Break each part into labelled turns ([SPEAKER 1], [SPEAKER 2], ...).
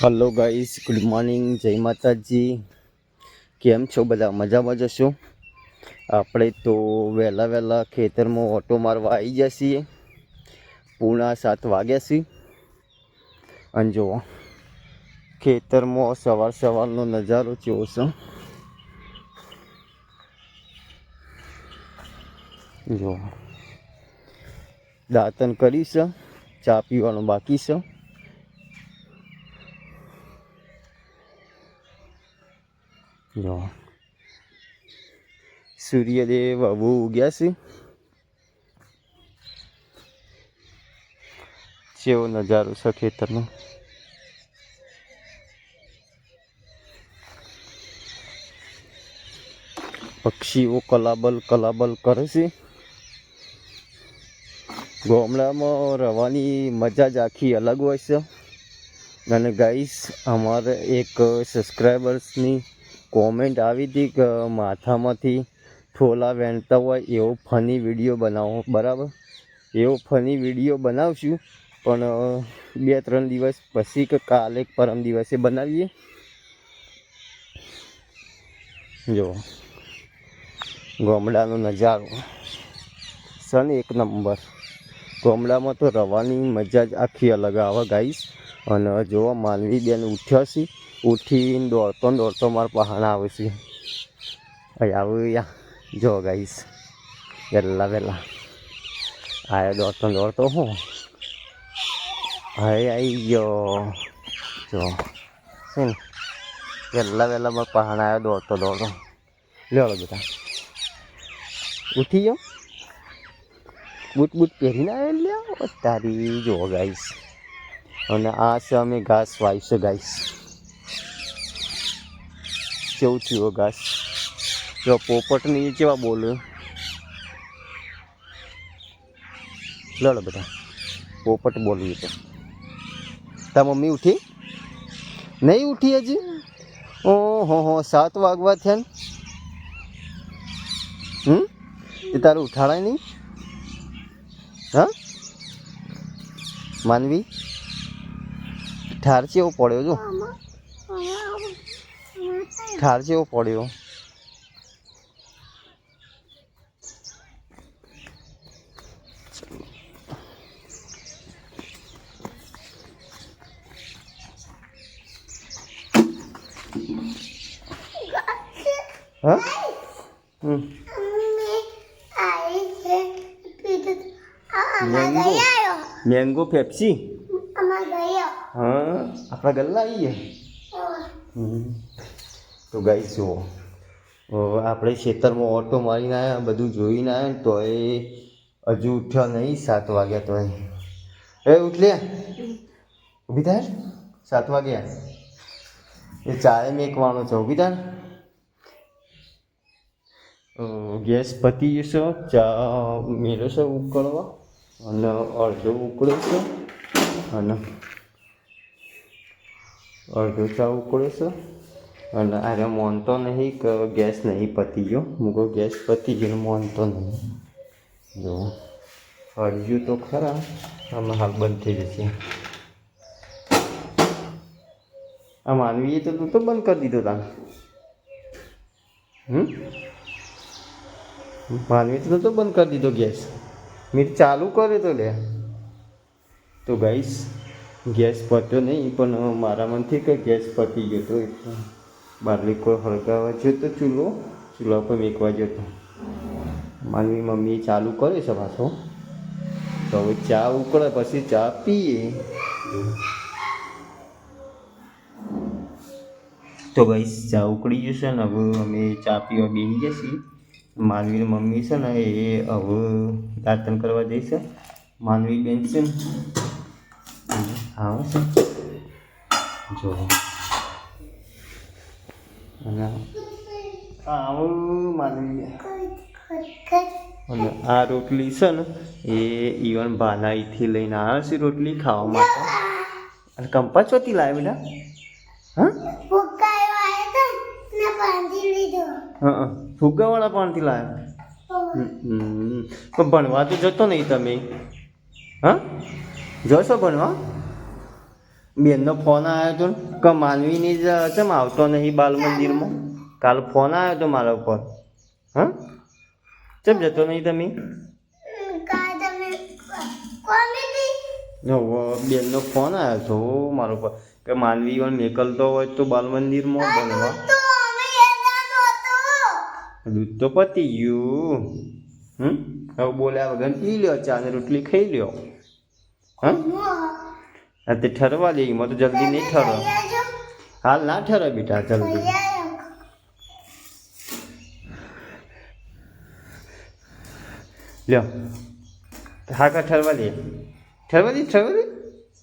[SPEAKER 1] Hello guys, good morning, જય માતાજી. કેમ છો બધા? મજામાં જશો? આપણે તો વહેલા વહેલા ખેતરમાં ઓટો મારવા આવી જઈએ. પૂણા 7 વાગ્યા છે અને જુઓ ખેતરમાં સવારનો નજારો કેવો છે. જુઓ દાંતન કરીશ, ચા પીવાનું બાકી છે. જો સૂર્યદેવ હવે ઉગ્યા છે. કેવો નજારો છે ખેતરનો. પક્ષીઓ કલાબલ કરે છે. ગામડામાં રહેવાની મજા જ આખી અલગ હોય છે. અને ગાઈસ, અમારે એક સબસ્ક્રાઈબર્સની કોમેન્ટ આવી હતી કે માથામાંથી ઠોલા વેણતા હોય એવો ફની વિડીયો બનાવો. બરાબર, એવો ફની વિડીયો બનાવશું, પણ 2-3 દિવસ પછી કે કાલે પરમ દિવસે બનાવીએ. જો ગામડાનો નજારો સન એક નંબર. ગામડામાં તો રહેવાની મજા જ આખી અલગ આવે ગાઈસ. અને જોવા માનવી બેન ઉઠ્યા છે, ઉઠીને દોડતો મારા પહાણા આવે છે. અહીં આવું જો ગાઈસ, વહેલા આવ્યો દોડતો હું હવે આવી ગયો. જો છે ને વહેલા મારા પહાણા આવ્યો દોડતો લ્યો બેટા, ઉઠી ગયો. બૂટ પહેરીને આવ્યો લ્યો તારી. જો ગાઈસ, અને આ છે અમે ઘાસ વાવીશું ગાઈસ. કેવું થયું ઘાસ? જો પોપટની કેવા બોલે. લડો બધા, પોપટ બોલવી તો. તા મમ્મી ઉઠી નહીં? ઉઠી હજી? ઓહો 7 વાગવા થયા ને. એ તારું ઉઠાડાય નહીં? હા માનવી, ઠાર ચેવો પડ્યો. જો ઠાર ચેવો પડ્યો. હા મેંગો પેપ્સી. હા, આપણા ગલ્લા આવીએ. તો ગાઈસ જુઓ, આપણે ખેતરમાં ઓટો મારીને આવ્યા, બધું જોઈને આવ્યા ને તો એ હજુ ઉઠ્યા નહીં. 7 વાગ્યા તો ઉઠ લે, ઊભી થાય. 7 વાગ્યા. એ ચાય મેકવાનો છે. ઊભી થાય. ગેસ પતી જશે. ચા મેળો છે ઉકળવા, અને અડધો ઉકળે છે, અને અડધો ચા ઉકળે છે. અને આરે મોનતો નહીં કે ગેસ નહીં પતી ગયો. મૂકો ગેસ પતી ગયો, મોનતો નહીં. જો હળગ્યું તો ખરા, આમાં હાલ બંધ થઈ જશે. આ માનવીએ તો તું તો બંધ કરી દીધો તાન. માનવી તો બંધ કરી દીધો ગેસ. મેં ચાલુ કર્યો તો લે. તો ગાઈસ, ગેસ પત્યો નહીં, પણ મારામાંથી કે ગેસ પતી ગયો તો એટલે બારલી કોઈ હળગાવા ગયો તો ચૂલા પર મેકવા ગયો તો. માનવી મમ્મીએ ચાલુ કરે છે પાછો. તો હવે ચા ઉકળે પછી ચા પીએ. તો ગાઈસ, ચા ઉકળી જશે ને હવે અમે ચા પીવા બેસી જશે. માનવીની મમ્મી છે ને એ હવે દાંતન કરવા જઈશે. માનવી બેન છે ને આવે છે. જો અને આવું માનવી. અને આ રોટલી છે ને એ ઈવન ભાનાઈથી લઈને આવે છે રોટલી ખાવા માટે. અને કંપાસ ચોથી લાવે બેટા? હા, ફુગ્ગાવાળા પાનથી લાવ્યા. પણ ભણવા તો જતો નહીં તમે? હા, જશો ભણવા? બેનનો ફોન આવ્યો હતો કે માનવીની જ ચમ આવતો નહીં બાલ મંદિરમાં. કાલ ફોન આવ્યો હતો મારા ઉપર. હા ચમ જતો નહીં તમે? બેનનો ફોન આવ્યો હતો મારા ઉપર કે માનવી નીકળતો હોય તો બાલ મંદિરમાં બનવા. દૂધ તો પતી ગયું. હવે બોલ્યા વગર પી લ્યો, ચા ને રોટલી ખાઈ લ્યો. હા તે ઠરવા દે, એમાં તો જલ્દી નહીં ઠરો. હાલ ના ઠરે બેટા જલ્દી. લ્યો હા કા ઠરવા દે, ઠરવા દે, ઠરવા દે,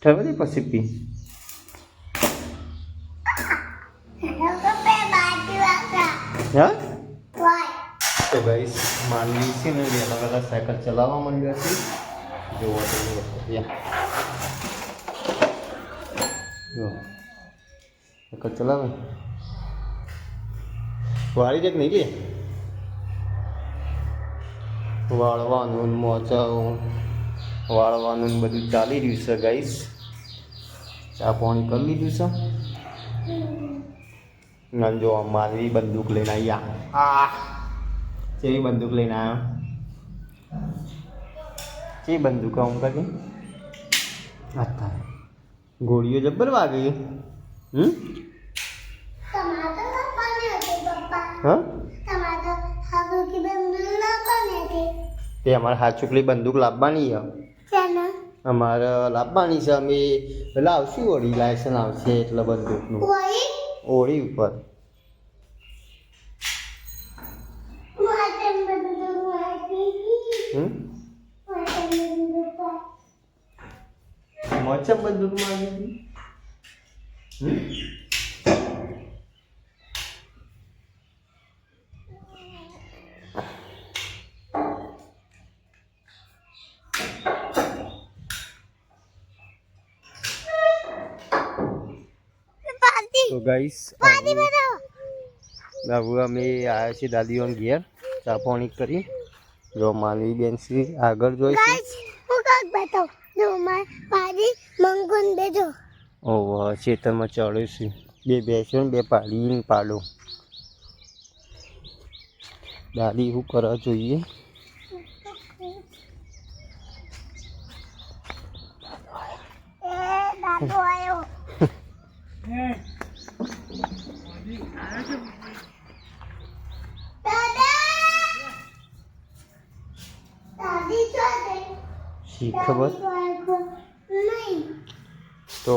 [SPEAKER 1] ઠરવા દે પછી પી. હા તો ગાઈસ માનવી છે ને વહેલા વહેલા સાયકલ ચલાવવા માંડ્યા છે. જોવો તો જો સાયકલ ચલાવે વાળી દેખ નહીં કે વાળવાનું મોચાવું વાળવાનું બધું ચાલી રહ્યું છે ગાઈસ. ચા પાણી કરી લીધું છે. ના જો માનવી બંદૂક લઈને આવ્યા. કેવી બંદૂક લઈને આવ્યો? કેવી બંદૂક આમ કરી હતા? ગોળીઓ જબ્બર વાગી. હા તે અમારે હાથ ચૂકલી બંદૂક લાવવાની છે. અમારે લાવવાની છે. અમે લાવશું હોળી લાયસન્સ આવશે એટલે બંદૂકનું હોળી ઉપર. મચમ બંદૂકમાં આવી. તો ગાઈસ હવે અમે આવ્યા છીએ દાદીઓને ઘેર ચા પાણી કરી. જો માનવી બેન છે આગળ જોઈશું. ઓહો ખેતરમાં ચડ્યું છે. 2 ભેંસો ને 2 પાડી પાડો. દાદી શું કરવા જોઈએ? ખબર તો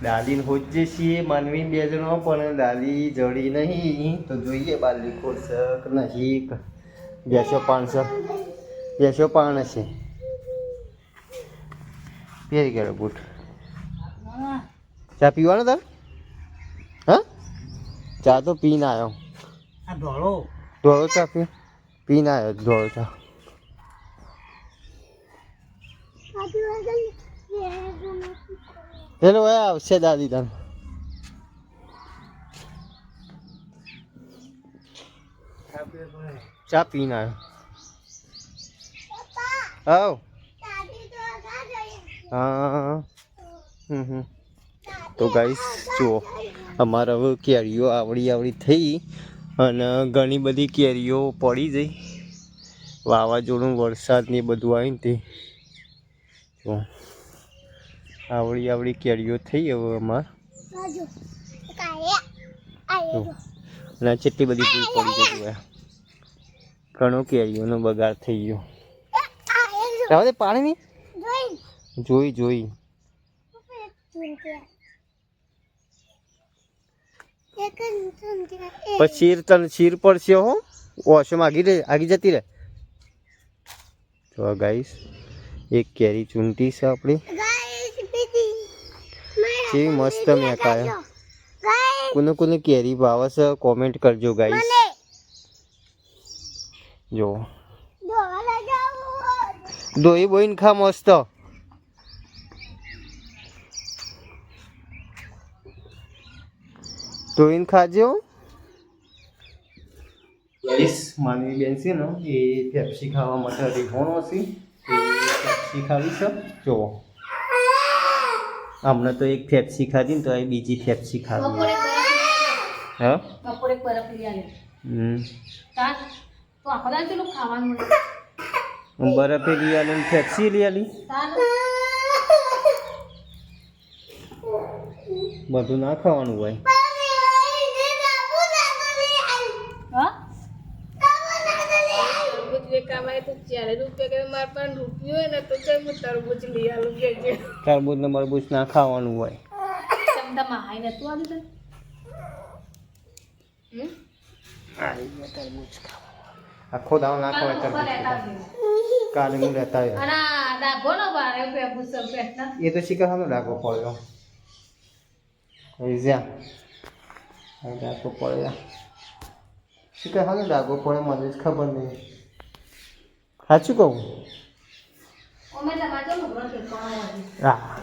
[SPEAKER 1] દાદીને હોજે છીએ માનવી 2 જણો, પણ દાદી જડી નહીં તો જોઈએ બાલી ખોરશે કે નહીં. બેસો પાણ છે. પહેરી ગયો બૂટ. ચા પીવાનો તાર? હા ચા તો પીને આવ્યો. ધોળો ચા પીને આવ્યો. ધોળો ચા હેલો આવશે દાદી તને. ચા પીને આવ્યો. હા તો ગાઈસ જુઓ અમારે હવે કેરીઓ આવડી થઈ અને ઘણી બધી કેરીઓ પડી જઈ. વાવાઝોડું વરસાદ ને બધું આવ્યું ને તે આવડી કેરીઓ થઈ. હવે અમારે અને કેટલી બધી ફૂલ પડી જતી. ઘણો કેરીઓનો બગાડ થઈ ગયો. પાણી જોઈ પછી શીર પડશે. હો ઓશમ આગી જતી રહે. તો ગાઈસ એક કેરી ચૂંટી છે આપણી. કેવી મસ્ત મેકાય. કોને કેરી ભાવે છે કોમેન્ટ કરજો ગાઈસ. જો દોઈ બોઈને ખા મસ્ત. ધોઈને ખાજો. ગાઈસ માનવી બેન છે ને એ પેપ્સી ખાવા માટે રીહોણો છે. એ પેપ્સી ખાવી છે. જુઓ હમણાં તો એક ફેપ્સી ખાધી ને તો એ બીજી ફેપ્સી ખાધી
[SPEAKER 2] બપોરે
[SPEAKER 1] હા
[SPEAKER 2] બપોરે બરફ લઈ આલે તાર તો આખો દાડો કેટલું ખાવાનું
[SPEAKER 1] બરફે લઈ આલી ને ફેપ્સી લઈ આલી
[SPEAKER 2] તાર
[SPEAKER 1] બધું ના ખાવાનું હોય
[SPEAKER 2] હા
[SPEAKER 3] તરબૂચ વેચાવાય તો 4 રૂપિયા કે માર પાસે રૂપિયો હોય ને તો ચાલ હું તરબૂચ લઈ આલું કે જે
[SPEAKER 1] તરબૂચ ને મરબૂચ ના ખાવાનું હોય
[SPEAKER 2] ચમદામાં હાઈ નતું આલી તને
[SPEAKER 1] તરબૂચ ખાવાનું આખો દાવ ના ખવાય તરબૂચ કાલે હું લેતા આવ્યો
[SPEAKER 2] અને આ ડાઘો નો બારે પે ભૂસર પેટના
[SPEAKER 1] એ તો શીખર સામે ડાકો પડ્યો જ્યાં ડાકો પડ્યો શીખર સામે ડાકો પડે મને જ ખબર નહીં સાચું કહું
[SPEAKER 2] ઓમે તમાજો લુગડો કે કોણ
[SPEAKER 1] હા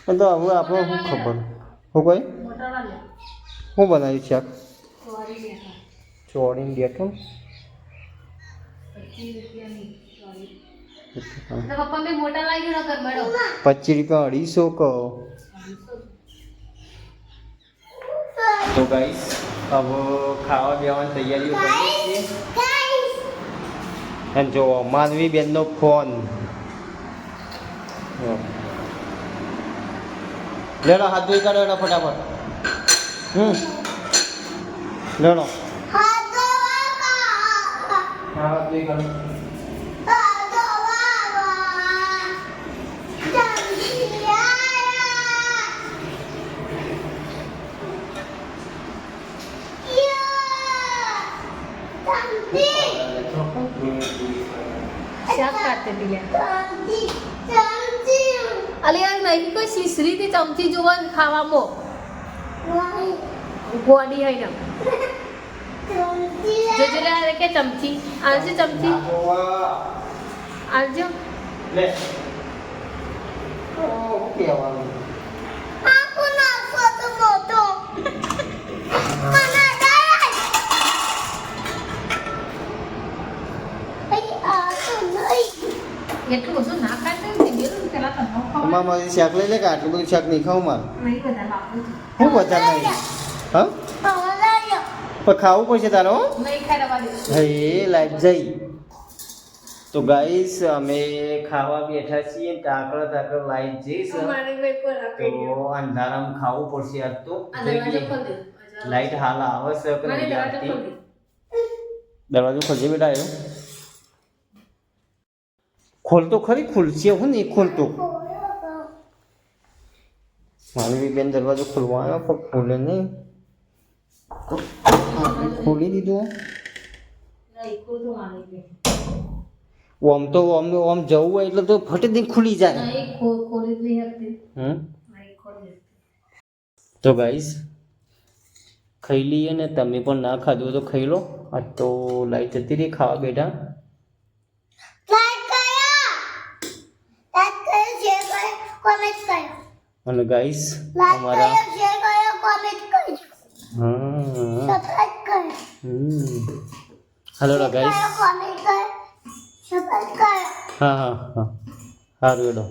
[SPEAKER 1] તો હવે આપણે શું ખબર શું કહી
[SPEAKER 2] મોટર વાલે
[SPEAKER 1] શું બનાવ્યું શાક
[SPEAKER 2] સોરી બેટા
[SPEAKER 1] ચોળીને બેઠું
[SPEAKER 2] 25 રૂપિયાની સોરી તો પપ્પા મે મોટા લાગ્યો ન કર મેડો
[SPEAKER 1] 25 રૂપિયા 250 કહો તો ગાઈસ હવે ખાવા બેવાની તૈયારીઓ કરીએ છીએ અને જો માનવી બેનનો ફોન લેડો હાથ ધોઈ કાઢો એનો ફટાફટ લેડો હાથ ધોઈ કાઢો
[SPEAKER 2] શાક કાઢતે દિલ્યા અલે યાર નહીં કોઈ શીશરી થી ચમચી જોવા ખાવામાં ગોડી હઈ ને જોજે લે અરે કે ચમચી આલજે ચમચી આલજો
[SPEAKER 1] લે ઓ કેવાનું
[SPEAKER 2] આખો નાખો તો મોટો મને એટલું બધું ના ખાતે બેલું પેલા તો ન ખાવ
[SPEAKER 1] અમાર મારી શાક લઈ લે કે આટલું બધું શાક નહીં ખાવું મારે
[SPEAKER 2] નહીં બધા બાપુ
[SPEAKER 1] હું વધારે નહીં હા પણ ખાવું પડશે તારો
[SPEAKER 2] નહીં ખાઈ રવા દે
[SPEAKER 1] હે લાઈટ જઈ તો ગાઈસ અમે ખાવા બેઠા છીએ તાકડ લાઈટ જઈશ
[SPEAKER 3] મારી ભાઈ પર આપી
[SPEAKER 1] તો અંધારામાં ખાવું પડશે આજ તો
[SPEAKER 2] આ દરવાજો ખોલ દે
[SPEAKER 1] લાઈટ હાલ આવે છે કે
[SPEAKER 2] મને
[SPEAKER 1] નહીં
[SPEAKER 2] દરવાજો
[SPEAKER 1] આવતી
[SPEAKER 2] ખોલ દે
[SPEAKER 1] દરવાજો ખોલજે બેટા આવ્યો ખોલતો ખરી ખુલશે હું નહીં ખોલતો મારી બેન દરવાજો ખોલવાનો પણ ખોલે નહીં ખોલી દીધું
[SPEAKER 2] નહીં ખોલ તો મારી બે
[SPEAKER 1] ઓમ તો ઓમ જવું હોય એટલે તો ફટી દઈને ખુલી જાય
[SPEAKER 2] નહીં ખોલી જ નહીં હતી નહીં ખોલ દે
[SPEAKER 1] તો ગાઈસ ખાઈ લઈએ ને તમે પણ ના ખાધું તો ખાઈ લો આ તો લાઈટ જતી રહી ખાવા બેઠા અને ગાઈસ અમારા હેલો ગાઈસ હા સારું એડો